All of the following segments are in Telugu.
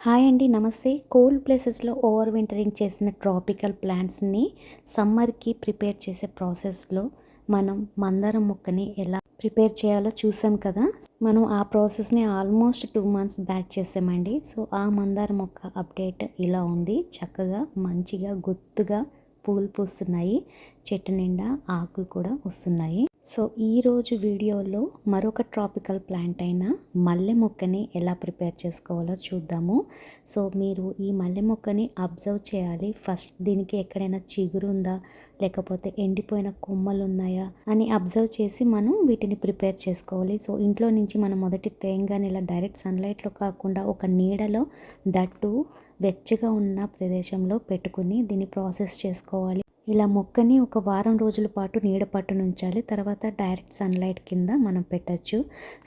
హాయ్ అండి, నమస్తే. కోల్డ్ ప్లేసెస్లో ఓవర్ వింటరింగ్ చేసిన ట్రాపికల్ ప్లాంట్స్ని సమ్మర్కి ప్రిపేర్ చేసే ప్రాసెస్లో మనం మందారం మొక్కని ఎలా ప్రిపేర్ చేయాలో చూసాం కదా. మనం ఆ ప్రాసెస్ని ఆల్మోస్ట్ 2 months బ్యాక్ చేసామండి. సో ఆ మందారం మొక్క అప్డేట్ ఇలా ఉంది. చక్కగా మంచిగా గుత్తుగా పూలు పూస్తున్నాయి, చెట్టు నిండా ఆకులు కూడా వస్తున్నాయి. సో ఈరోజు వీడియోలో మరొక ట్రాపికల్ ప్లాంట్ అయిన మల్లె మొక్కని ఎలా ప్రిపేర్ చేసుకోవాలో చూద్దాము. సో మీరు ఈ మల్లె మొక్కని అబ్జర్వ్ చేయాలి. ఫస్ట్ దీనికి ఎక్కడైనా చిగురు ఉందా, లేకపోతే ఎండిపోయిన కొమ్మలు ఉన్నాయా అని అబ్జర్వ్ చేసి మనం వీటిని ప్రిపేర్ చేసుకోవాలి. సో ఇంట్లో నుంచి మనం మొదటి తేంగానే ఇలా డైరెక్ట్ సన్లైట్లో కాకుండా ఒక నీడలో, దట్టు వెచ్చగా ఉన్న ప్రదేశంలో పెట్టుకుని దీన్ని ప్రాసెస్ చేసుకోవాలి. ఇలా మొక్కని ఒక వారం రోజుల పాటు నీడ పట్టునుంచాలి. తర్వాత డైరెక్ట్ సన్లైట్ కింద మనం పెట్టచ్చు.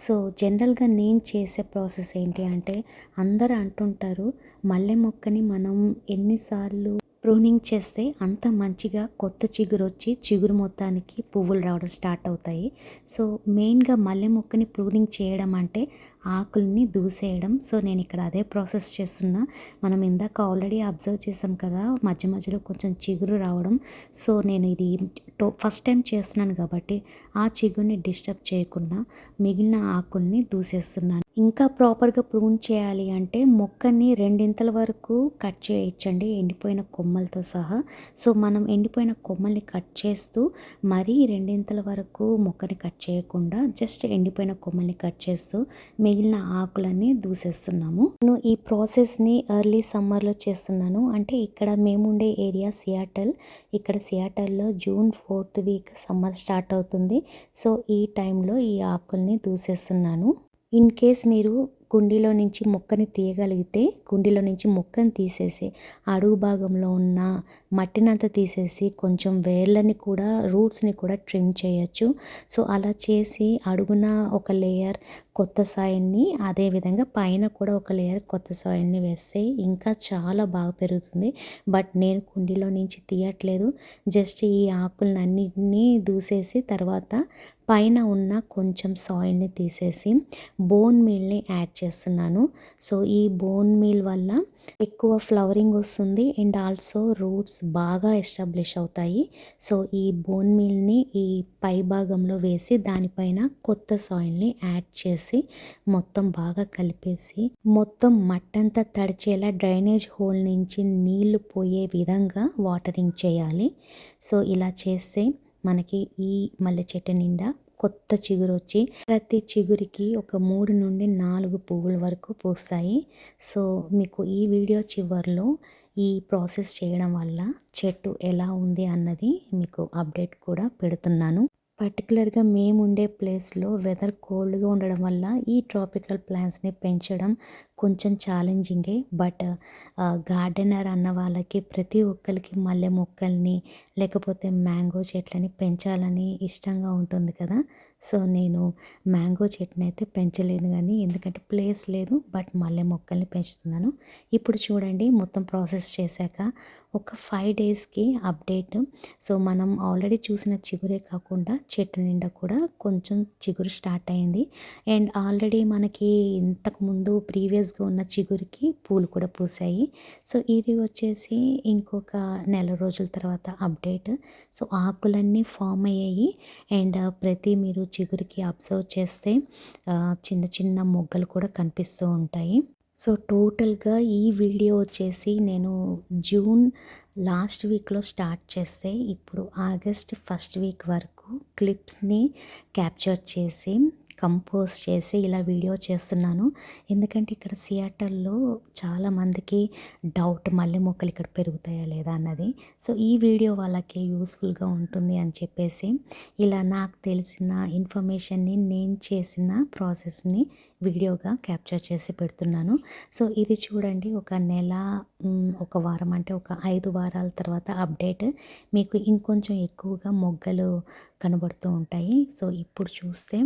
సో జనరల్గా నేను చేసే ప్రాసెస్ ఏంటి అంటే, అందరూ అంటుంటారు మల్లె మొక్కని మనం ఎన్నిసార్లు ప్రూనింగ్ చేస్తే అంత మంచిగా కొత్త చిగురు వచ్చి చిగురు మొత్తానికి పువ్వులు రావడం స్టార్ట్ అవుతాయి. సో మెయిన్గా మల్లె మొక్కని ప్రూనింగ్ చేయడం అంటే ఆకుల్ని దూసేయడం. సో నేను ఇక్కడ అదే ప్రాసెస్ చేస్తున్నా. మనం ఇందాక ఆల్రెడీ అబ్జర్వ్ చేసాం కదా, మధ్య మధ్యలో కొంచెం చిగురు రావడం. సో నేను ఇది ఫస్ట్ టైం చేస్తున్నాను కాబట్టి ఆ చిగురిని డిస్టర్బ్ చేయకుండా మిగిలిన ఆకుల్ని దూసేస్తున్నాను. ఇంకా ప్రాపర్గా ప్రూన్ చేయాలి అంటే మొక్కని 2 వరకు కట్ చేయొచ్చండి, ఎండిపోయిన కొమ్మలతో సహా. సో మనం ఎండిపోయిన కొమ్మల్ని కట్ చేస్తూ మరీ 2 వరకు మొక్కని కట్ చేయకుండా జస్ట్ ఎండిపోయిన కొమ్మల్ని కట్ చేస్తూ మిగిలిన ఆకులన్నీ దూసేస్తున్నాము. నేను ఈ ప్రాసెస్ని ఎర్లీ సమ్మర్లో చేస్తున్నాను. అంటే ఇక్కడ మేముండే ఏరియా సియాటల్. ఇక్కడ సియాటల్లో June 4th week summer start అవుతుంది. సో ఈ టైంలో ఈ ఆకుల్ని దూసేస్తున్నాను. ఇన్ కేస్ మీరు కుండీలో నుంచి మొక్కని తీయగలిగితే కుండీలో నుంచి మొక్కని తీసేసి అడుగు భాగంలో ఉన్న మట్టినంతా తీసేసి కొంచెం వేర్లని కూడా, రూట్స్ని కూడా ట్రిమ్ చేయొచ్చు. సో అలా చేసి అడుగున ఒక లేయర్ కొత్త సాయిల్ని, అదేవిధంగా పైన కూడా ఒక లేయర్ కొత్త సాయిల్ని వేస్తే ఇంకా చాలా బాగా పెరుగుతుంది. బట్ నేను కుండీలో నుంచి తీయట్లేదు, జస్ట్ ఈ ఆకులన్నింటినీ దూసేసి తర్వాత పైన ఉన్న కొంచెం సాయిల్ని తీసేసి బోన్ మీల్ని యాడ్ చేస్తున్నాను. సో ఈ బోన్ మీల్ వల్ల ఎక్కువ ఫ్లవరింగ్ వస్తుంది అండ్ ఆల్సో రూట్స్ బాగా ఎస్టాబ్లిష్ అవుతాయి. సో ఈ బోన్ మీల్ని ఈ పై భాగంలో వేసి దానిపైన కొత్త సాయిల్ని యాడ్ చేసి మొత్తం బాగా కలిపేసి మొత్తం మట్టంతా తడిచేలా డ్రైనేజ్ హోల్ నుంచి నీళ్లు పోయే విధంగా వాటరింగ్ చేయాలి. సో ఇలా చేస్తే మనకి ఈ మల్లె చెట్టు నిండా కొత్త చిగురు వచ్చి ప్రతి చిగురికి ఒక 3 నుండి 4 పువ్వుల వరకు పూస్తాయి. సో మీకు ఈ వీడియో చివరిలో ఈ ప్రాసెస్ చేయడం వల్ల చెట్టు ఎలా ఉంది అన్నది మీకు అప్డేట్ కూడా పెడుతున్నాను. పర్టికులర్గా మేము ఉండే ప్లేస్లో వెదర్ కోల్డ్గా ఉండడం వల్ల ఈ ట్రాపికల్ ప్లాంట్స్ని పెంచడం కొంచెం ఛాలెంజింగే. బట్ గార్డెనర్ అన్న వాళ్ళకి ప్రతి ఒక్కరికి మల్లె మొక్కల్ని లేకపోతే మ్యాంగో చెట్లని పెంచాలని ఇష్టంగా ఉంటుంది కదా. సో నేను మ్యాంగో చెట్టుని అయితే పెంచలేను కానీ, ఎందుకంటే ప్లేస్ లేదు. బట్ మల్లె మొక్కల్ని పెంచుతున్నాను. ఇప్పుడు చూడండి, మొత్తం ప్రాసెస్ చేశాక ఒక 5 daysకి అప్డేట్. సో మనం ఆల్రెడీ చూసిన చిగురే కాకుండా చెట్టు నిండా కూడా కొంచెం చిగురు స్టార్ట్ అయింది. అండ్ ఆల్రెడీ మనకి ఇంతకుముందు ప్రీవియస్గా ఉన్న చిగురికి పూలు కూడా పూసాయి. సో ఇది వచ్చేసి ఇంకొక నెల రోజుల తర్వాత అప్డేట్. సో ఆకులన్నీ ఫామ్ అయ్యాయి అండ్ ప్రతి మీరు చిగురికి అబ్జర్వ్ చేస్తే చిన్న చిన్న మొగ్గలు కూడా కనిపిస్తూ ఉంటాయి. సో టోటల్గా ఈ వీడియో వచ్చేసి నేను జూన్ లాస్ట్ వీక్లో స్టార్ట్ చేస్తే ఇప్పుడు ఆగస్ట్ ఫస్ట్ వీక్ వరకు క్లిప్స్ని క్యాప్చర్ చేసి కంపోజ్ చేసి ఇలా వీడియో చేస్తున్నాను. ఎందుకంటే ఇక్కడ సియాటల్లో చాలామందికి డౌట్ మల్లె మొక్కలు ఇక్కడ పెరుగుతాయా లేదా అన్నది. సో ఈ వీడియో వాళ్ళకి యూస్ఫుల్గా ఉంటుంది అని చెప్పేసి ఇలా నాకు తెలిసిన ఇన్ఫర్మేషన్ని, నేను చేసిన ప్రాసెస్ని వీడియోగా క్యాప్చర్ చేసి పెడుతున్నాను. సో ఇది చూడండి, ఒక నెల, ఒక వారం అంటే ఒక 5 వారాల తర్వాత అప్డేట్. మీకు ఇంకొంచెం ఎక్కువగా మొగ్గలు కనబడుతూ ఉంటాయి. సో ఇప్పుడు చూస్తే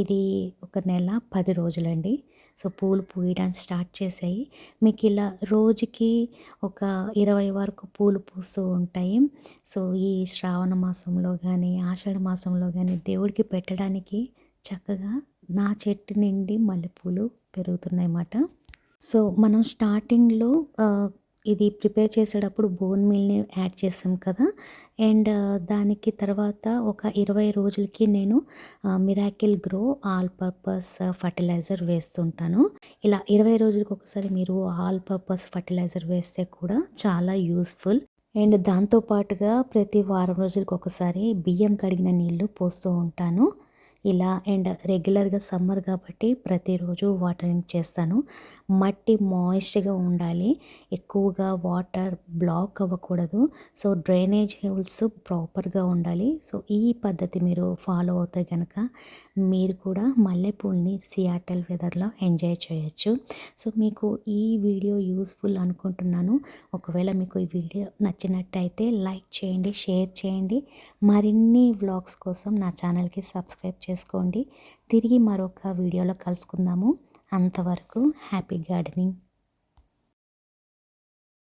ఇది ఒక నెల 10 రోజులండి. సో పూలు పూయడానికి స్టార్ట్ చేసాయి. మీకు ఇలా రోజుకి ఒక 20 వరకు పూలు పూస్తూ ఉంటాయి. సో ఈ శ్రావణ మాసంలో కానీ, ఆషాఢ మాసంలో కానీ దేవుడికి పెట్టడానికి చక్కగా నా చెట్టు నిండి మల్లెపూలు పెరుగుతున్నాయి అన్నమాట. సో, మనం స్టార్టింగ్‌లో ఇది ప్రిపేర్ చేసేటప్పుడు బోన్ మీల్‌ని యాడ్ చేసాం కదా! అండ్ దానికి తర్వాత ఒక 20 రోజులకి నేను Miracle Gro all purpose fertiliser వేస్తుంటాను. ఇలా 20 రోజులకొకసారి మీరు ఆల్ పర్పస్ ఫర్టిలైజర్ వేస్తే కూడా చాలా యూజ్‌ఫుల్. అండ్ దాంతో పాటుగా ప్రతి వారం రోజులకొకసారి బియ్యం కడిగిన నీళ్లు పోస్తూ ఉంటాను. ఇలా అండ్ రెగ్యులర్‌గా సమ్మర్ కాబట్టి ప్రతిరోజు వాటరింగ్ చేస్తాను. మట్టి మాయిస్ట్‌గా ఉండాలి. ఎక్కువగా వాటర్ బ్లాక్ అవ్వకూడదు. సో, డ్రైనేజ్ హోల్స్ ప్రాపర్‌గా ఉండాలి. సో, ఈ పద్ధతి మీరు ఫాలో అవుతే గనక మీరు కూడా మల్లెపూలని సియాటల్ వెదర్‌లో ఎంజాయ్ చేయొచ్చు. సో, మీకు ఈ వీడియో యూజ్‌ఫుల్ అనుకుంటున్నాను. ఒకవేళ మీకు ఈ వీడియో నచ్చినట్టయితే లైక్ చేయండి, షేర్ చేయండి. మరిన్ని వ్లాగ్స్ కోసం నా ఛానల్‌కి సబ్స్క్రైబ్ చేసుకోండి. తిరిగి మరొక వీడియోలో కలుసుకుందాము. అంతవరకు హ్యాపీ గార్డెనింగ్.